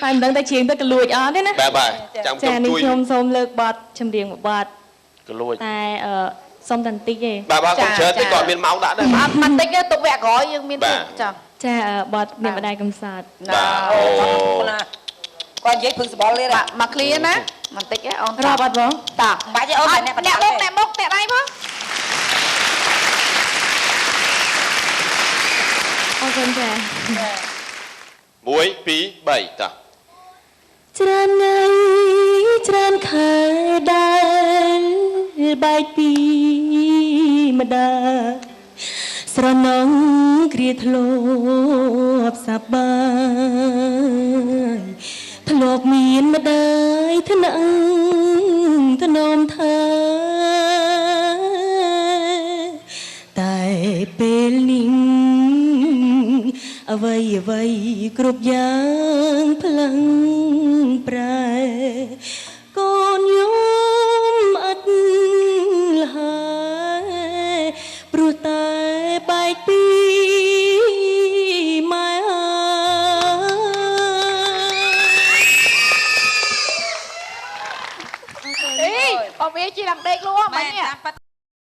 តែមិនដឹងតែជាងទៅកលួចអត់ទេណាបាទចាំខ្ញុំជួយខ្ញុំសូមលើកបទចម្រៀងមួយបទកលួចតែសុំតែបន្តិចទេបាទកុំច្រើនទេគាត់មានម៉ោងដាក់ដែរអត់បន្តិចទេទុកវគ្គក្រោយយើងមានទៀតចាបទមានបដិកំសត់បាទអូគាត់និយាយភឹងសបល់លេមកឃ្លៀណាបន្តិចអូនរាប់អត់បងតាបាច់ទេអូនអ្នកមុខអ្នកមុខអ្នកដៃផងអរគុណចា1 2 3តាច្រើនថ្ងៃច្រើនខែដែលបែកពីម្ដាស្រណងគ្រាធ្លាប់សប្បាយធ្លាប់មានម្ដាយថ្នាក់ថ្នមថាតែពេលនេះអ្វីគ្រប់យ៉ាងផ្លឹងប្រែកូនយំអត់លហើយព្រោះតែបែកពីម៉ែអើយបងវាជាឡើងដេកលក់មិញ